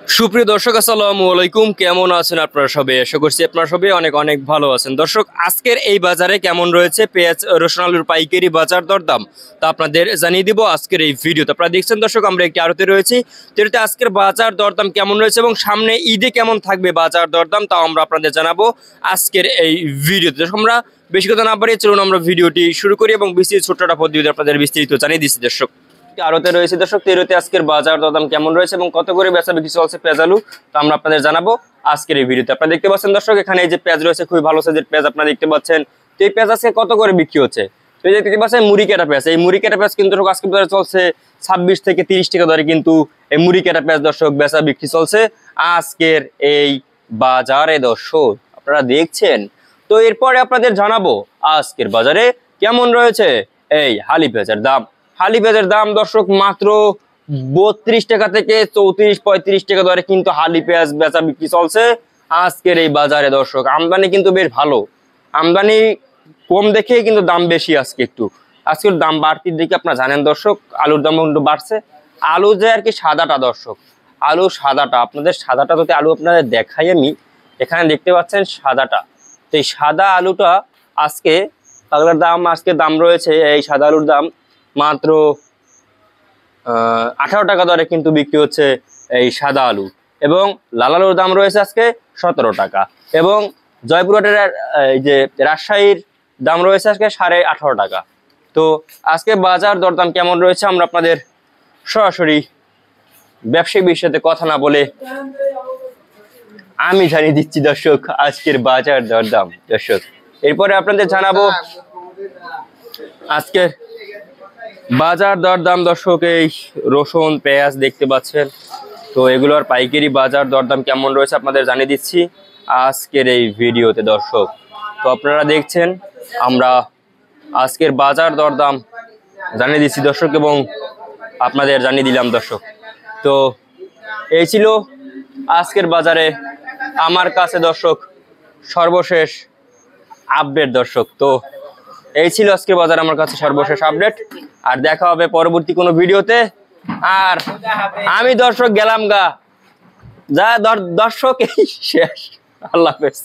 সুপ্রিয় দর্শক, আসসালামু আলাইকুম। কেমন আছেন আপনারা সবাই? আশা করছি আপনারা সবাই অনেক অনেক ভালো আছেন। দর্শক, আজকের এই বাজারে কেমন রয়েছে পেঁয়াজ, রসুন, আলুর পাইকারি বাজার দরদাম তা আপনাদের জানিয়ে দিব আজকের এই ভিডিওতে। আপনারা দেখছেন দর্শক, আমরা একটি আড়তে রয়েছি। যেটাতে আজকের বাজার দরদাম কেমন রয়েছে এবং সামনে ঈদে কেমন থাকবে বাজার দরদাম তাও আমরা আপনাদের জানাবো আজকের এই ভিডিওতে। দর্শক, আমরা বেশি কথা না বাড়িয়ে চলুন আমরা ভিডিওটি শুরু করি এবং বিস্তৃত ছোট্টটা পদ্ধতি আপনাদের বিস্তারিত জানিয়ে দিচ্ছি। দর্শক, আড়তে রয়েছে দর্শক, তেরোতে আজকের বাজার দরদাম কেমন রয়েছে এবং কত করে বেচা বিক্রি চলছে পেঁয়াজ আলু তা আমরা আপনাদের জানাবো আজকের এই ভিডিওতে। আপনারা দেখতে পাচ্ছেন দর্শক, এখানে এই যে পেঁয়াজ রয়েছে খুবই ভালো সাইজের পেঁয়াজ আপনারা দেখতে পাচ্ছেন। তো এই পেঁয়াজ আজকে কত করে বিক্রি হচ্ছে? তো এই যে দেখতে পাচ্ছেন মুড়ি কাটা পেঁয়াজ, এই মুড়ি কাটা পেঁয়াজ কিন্তু আজকে বাজারে চলছে 26 থেকে 30 টাকা দরে, কিন্তু এই মুড়ি কাটা পেঁয়াজ দর্শক বেচা বিক্রি চলছে আজকের এই বাজারে। দর্শক আপনারা দেখছেন। তো এরপরে আপনাদের জানাবো আজকের বাজারে কেমন রয়েছে এই হালি পেঁয়াজের দাম। হালি পেঁয়াজের দাম দর্শক মাত্র 32 টাকা থেকে 34-35 টাকা দরে কিন্তু হালি পেঁয়াজ বেচা বিক্রি চলছে আজকের এই বাজারে। দর্শক আমদানি কিন্তু বেশ ভালো, আমদানি কম দেখেই কিন্তু দাম বেশি আজকে। একটু আজকের দাম বাড়তির দিকে আপনারা জানেন দর্শক, আলুর দাম কিন্তু বাড়ছে। আলু যে আর কি সাদাটা দর্শক, আলু সাদাটা, আপনাদের সাদাটা যদি আলু আপনাদের দেখাই আমি, এখানে দেখতে পাচ্ছেন সাদাটা। তো এই সাদা আলুটা আজকে পাগলার দাম, আজকে দাম রয়েছে এই সাদা আলুর দাম মাত্র 18 টাকা দরে কিন্তু বিক্রি হচ্ছে এই সাদা আলু। এবং লাল আলুর দাম রয়েছে আজকে 17 টাকা। এবং জয়পুরহাটের এই যে রাজশাহীর দাম রয়েছে আজকে 18.5 টাকা। তো আজকে বাজার দরদাম কেমন রয়েছে আমরা আপনাদের সরাসরি ব্যবসায়ীর সাথে কথা না বলে আমি জানিয়ে দিচ্ছি দর্শক আজকের বাজার দরদাম। দর্শক এরপরে আপনাদের জানাবো আজকের বাজার দরদাম। দর্শক এই রসুন পেঁয়াজ দেখতে পাচ্ছেন, তো এগুলোর পাইকারি বাজার দরদাম কেমন রয়েছে আপনাদের জানিয়ে দিচ্ছি আজকের এই ভিডিওতে। দর্শক তো আপনারা দেখছেন, আমরা আজকের বাজার দরদাম জানিয়ে দিচ্ছি দর্শক এবং আপনাদের জানিয়ে দিলাম দর্শক। তো এই ছিল আজকের বাজারে আমার কাছে দর্শক সর্বশেষ আপডেট। দর্শক তো এই ছিল আজকের বাজার আমার কাছে সর্বশেষ আপডেট। আর দেখা হবে পরবর্তী কোনো ভিডিওতে। আর আমি দর্শক গেলাম গা, যা দর্শক এই শেষ। আল্লাহ হাফেজ।